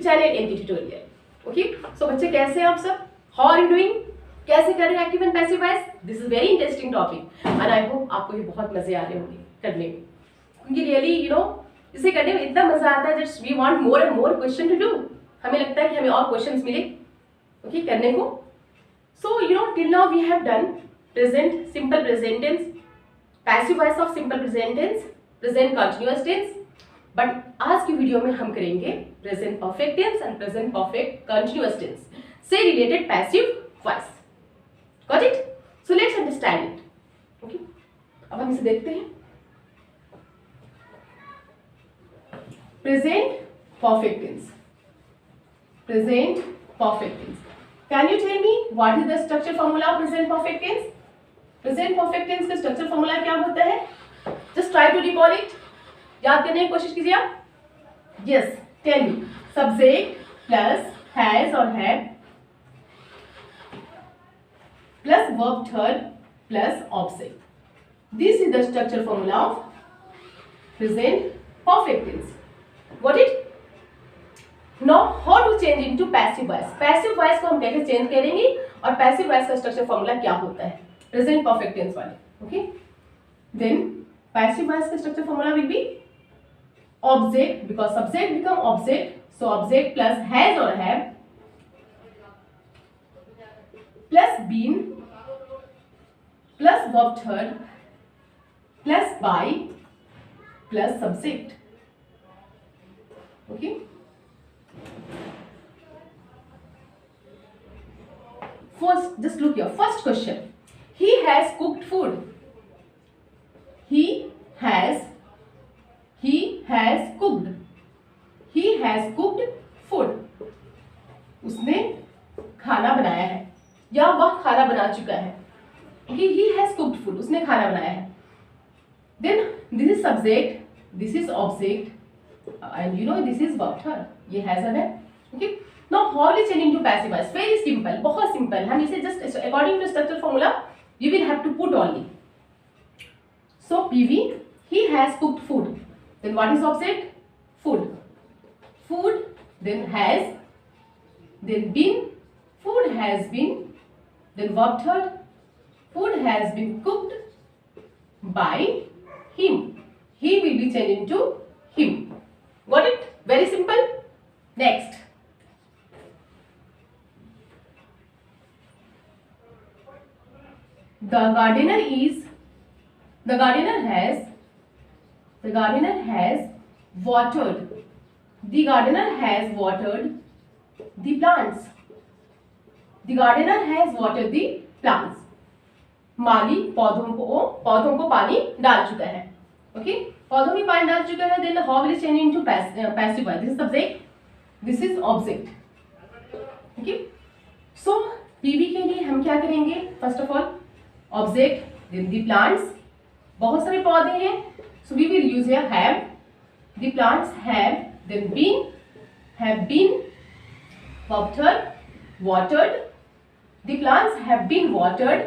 Channel NT tutorial. Okay, so बच्चे कैसे हैं आप सब? How are you doing? कैसे कर रहे हैं active and passive voice? This is very interesting topic and I hope आपको ये बहुत मजे आ रहे होंगे करने में, क्योंकि रियली इसे करने में इतना मजा आता है that we want more and more question to do. हमें लगता है कि हमें और क्वेश्चंस मिले ओके करने को। So till now we have done present simple present tense, passive voice of simple present tense, present continuous tense, but आज की वीडियो में हम करेंगे present perfect tense and present perfect continuous tense से related passive voice. Got it? So let's understand it. Okay, अब हम इसे देखते हैं। Present perfect tense, present perfect tense. Can you tell me what is the structure formula of present perfect tense? Present perfect tense का structure formula क्या होता है? Just try to recall it. याद करने की कोशिश कीजिए आप। Yes, tell me. Subject plus has और have plus verb third plus object. This is the structure formula of present perfect tense. Got it? Now how to change into passive voice? Passive voice को हम कैसे change करेंगे और passive voice का structure formula क्या होता है present perfect tense वाले? ओके, देन पैसिव वॉइस का structure formula will be object, because subject become object, so object plus has or have plus been plus verb third plus by plus subject. Okay, first just look here. First question, he has cooked food. He has cooked. He has cooked food. उसने खाना बनाया है या वह खाना बना चुका है। Okay, he has cooked food. उसने खाना बनाया है। Then this is subject, this is object, and this is verb third. ये has और है। Okay. Now how will change into passive voice? Very simple, बहुत simple। हम इसे just according to structure formula you will have to put only. So PV, he has cooked food. Then what is object? Food. Food, then has, then been, food has been, then verb third, food has been cooked by him. He will be changed into him. Got it? Very simple. Next. The gardener has watered. The gardener has watered the plants. The gardener has watered the plants. माली पौधों को पानी डाल चुका है। Okay, पौधों में पानी डाल चुका है। Then how will it change into passive voice? This is subject, this is object. Okay, so PV के लिए हम क्या करेंगे? First of all, object, then the plants. बहुत सारे पौधे हैं, so we will use here have. The plants have, then been, have been, verb third, watered. The plants have been watered,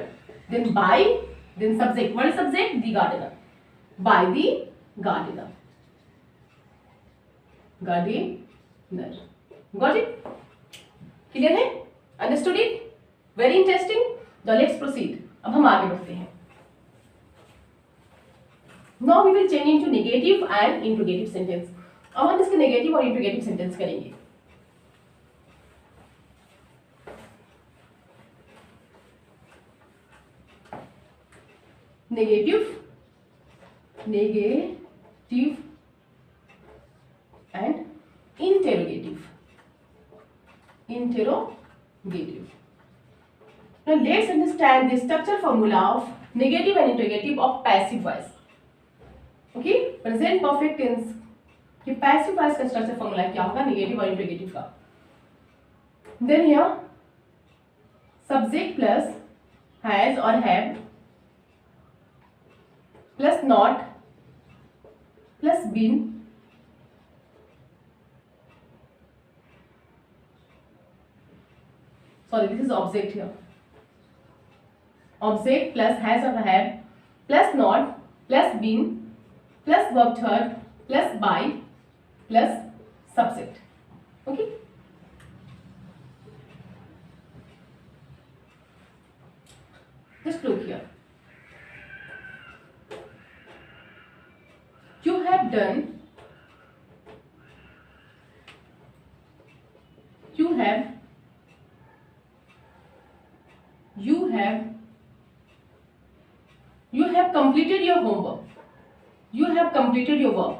then by, then subject. What is subject? The gardener. By the gardener. Gardener. Got it? Clear है? Understood it? Very interesting. Now let's proceed. अब हम आगे बढ़ते हैं। Now we will change into negative and interrogative sentence. अब हम इसके negative और इंट्रोगेटिव सेंटेंस करेंगे। Negative and interrogative. Now let's understand the structure formula of negative and interrogative of passive voice. Okay, present perfect tense कि passive voice का structure formula क्या होगा negative और इंट्रोगेटिव का? Then here subject plus has और have plus not plus been sorry, this is object here. Object plus has or have plus not plus been plus verb third plus by plus subject. Okay. Just look here. You have done. You have completed your homework. You have completed your work.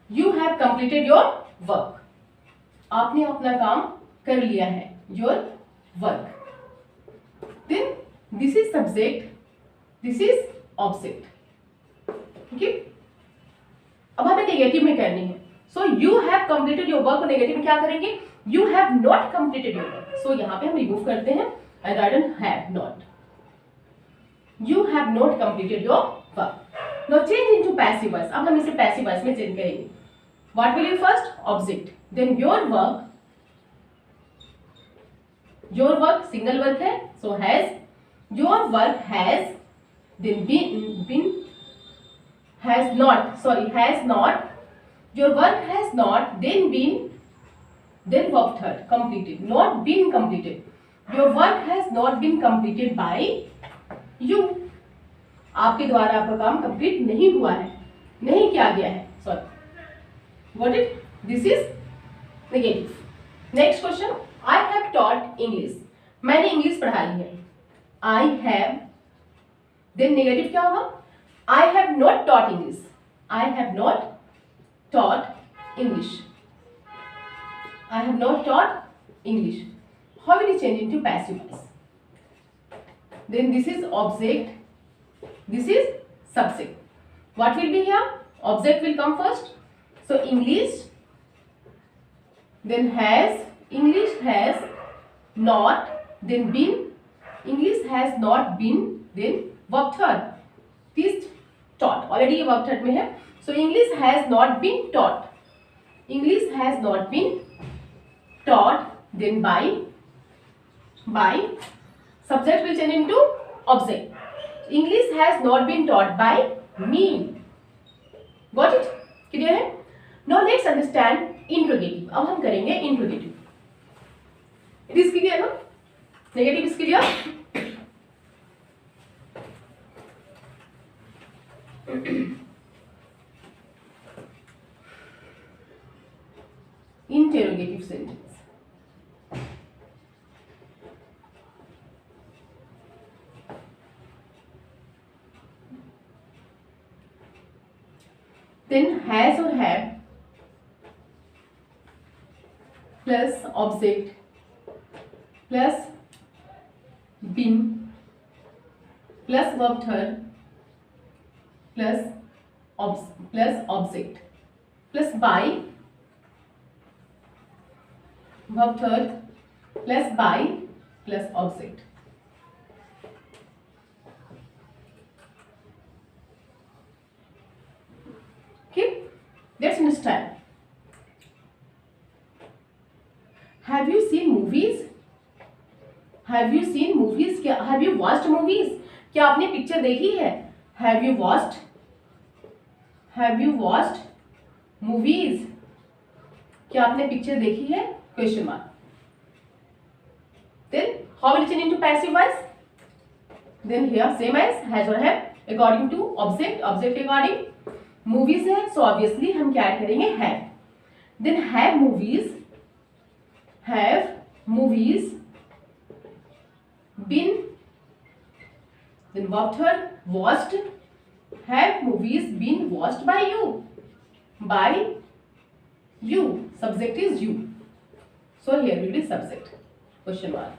You have completed your work. आपने अपना काम कर लिया है. Your work. Then this is subject. This is object. Okay. अब हमें negative में करनी है. So you have completed your work. Negative में क्या करेंगे? You have not completed your work. So यहाँ पे हम रिमूव करते हैं. I write have not. You have not completed your work. Now change into passive voice. अब हम इसे passive voice में चेंज करेंगे. What will be first? Object. Then your work. Your work single work है. So has. Your work has. Then been has not. Sorry, has not. Your work has not. Then been. Then verb third. Completed. Not been completed. Your work has not been completed by you. आपके द्वारा आपका काम complete नहीं हुआ है, नहीं किया गया है. Sorry, got it? This is negative. Next question. I have taught English. मैंने इंग्लिश पढ़ाई है. I have. देन नेगेटिव क्या होगा? I have not taught English. I have not taught English. I have not taught English. How will you change into passive voice? Then this is object. This is subject. What will be here? Object will come first. So English. Then has. English has not. Then been. English has not been. Then verb third. This taught. Already verb third में है. So English has not been taught. English has not been taught. Then by. Subject will change into object. English has not been taught by me. Got it? Clear है? Now let's understand interrogative. अब हम करेंगे interrogative. It is clear ना? Negative is clear? Interrogative sentence. Then has or have plus object plus been plus verb third plus object plus by verb third plus by plus object. Let's understand. Have you seen movies? Have you seen movies? क्या have you watched movies? क्या आपने picture देखी है? Have you watched? Have you watched movies? क्या आपने picture देखी है? Question mark. Then how will it change into passive voice? Then here same as has or have according to object. Object according. Movies है so obviously हम क्या add करेंगे? हैव. Then have movies been. Then verb third watched. Have movies been watched by you. By you. Subject is you. So here will be subject. Question mark.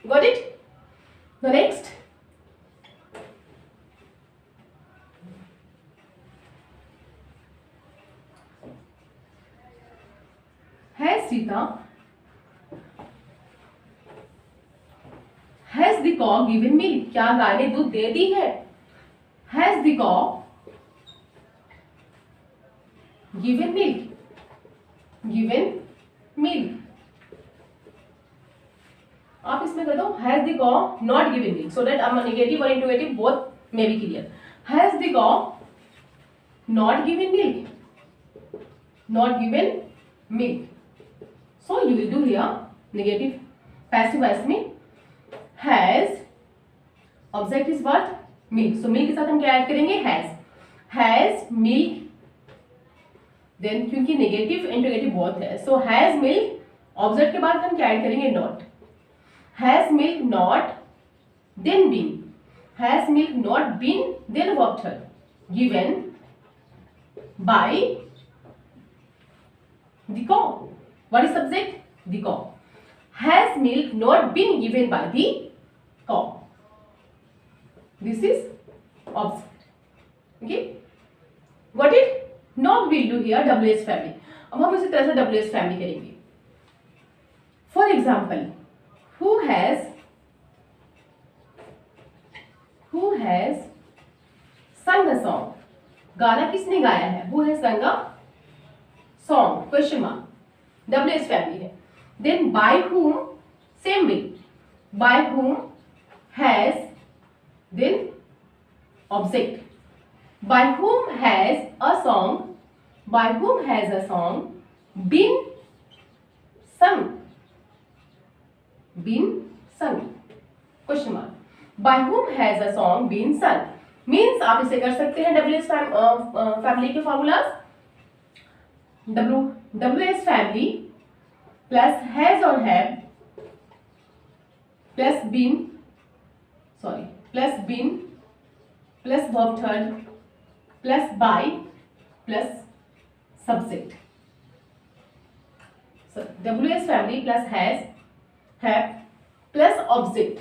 Got it? The next. Has Sita, has the cow given milk? क्या गाय ने दूध दे दी है? Has the cow given milk? Given milk. आप इसमें कर दो has the cow not given milk, so that negative और interrogative both may be clear. Has the cow not given milk, not given milk, so you will do here negative passive voice में has, object is what, milk, so milk के साथ हम क्या add करेंगे, has milk, then क्योंकि negative interrogative both है, so has milk, object के बाद हम क्या ऐड करेंगे, not, has milk not, then been, has milk not been, then verb third, given by the cow. What is subject? The cow. Has milk not been given by the cow? This is object. Okay. Got it? Now we will do here WH family. अब हम इसी तरह से WH family करेंगे. For example, who has sung a song? गाना किसने गाया है? Who has sung a song, question mark, WH family है. Then by whom, same way, by whom has, then object, by whom has a song, by whom has a song been sung, question mark, by whom has a song been sung, means आप इसे कर सकते हैं WH family के formulas, WH family plus has or have plus been plus verb third plus by plus subject. So WH family plus has, have plus object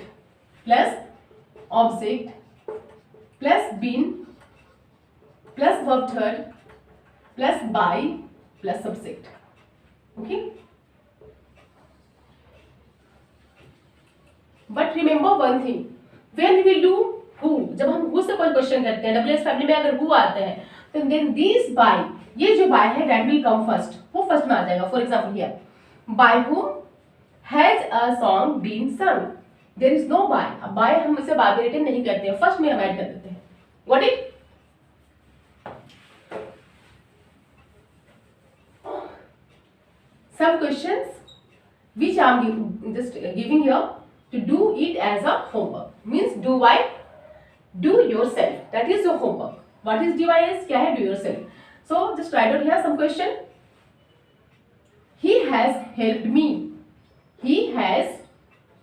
plus been plus verb third plus by plus subject. Okay, but remember one thing, when we will do who, जब हम who से कोई question करते हैं WH family में अगर who आते हैं तो then this by, ये जो by है that will come first, वो फर्स्ट में आ जाएगा. For example here, by whom has a song been sung, there is no by. अब by हम इसे बाद में रिटर्न नहीं करते हैं, फर्स्ट में हम ऐड कर देते हैं. Got it? Some questions which I am just giving here to do it as a homework, means do by, do yourself, that is your homework. What is DYS? क्या है do yourself? So just write down here some question. He has helped me. He has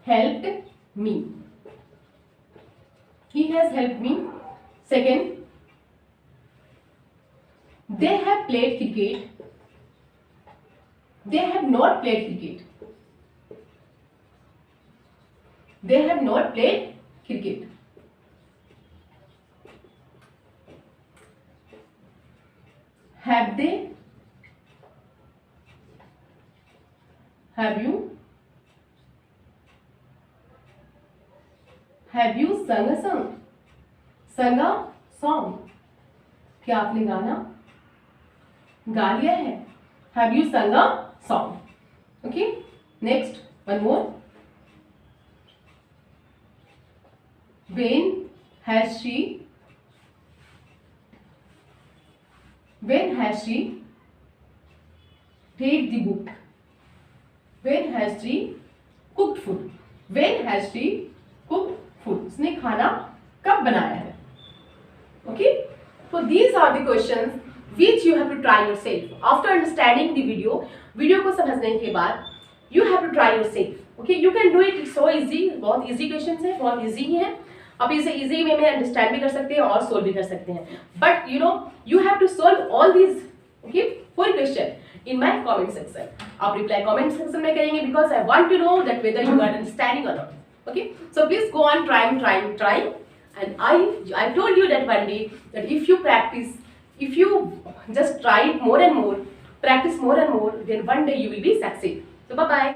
helped me. He has helped me. Second, they have played cricket. They have not played cricket. They have not played cricket. Have they? Have you? Have you sung a song? Sung a song. क्या आपने गाना गा लिया है? Have you sung a song? Okay. Next, one more. When has she read the book? When has she cooked food? When has she cooked food? उसने खाना कब बनाया है? Okay. So these are the questions which you have to try yourself. After understanding the video को समझने के बाद you have to try yourself. Okay, you can do it. It's so easy. बहुत easy questions है, बहुत easy ही है. आप इसे easy way में understand भी कर सकते हैं और solve भी कर सकते हैं. But you know, you have to solve all these, okay, 4 questions in my comment section. आप reply comment section में करेंगे because I want to know that whether you are understanding or not. Okay, so please go on trying. And I told you that one day that if you practice, if you just try more and more, practice more and more, then one day you will be succeed. So bye bye.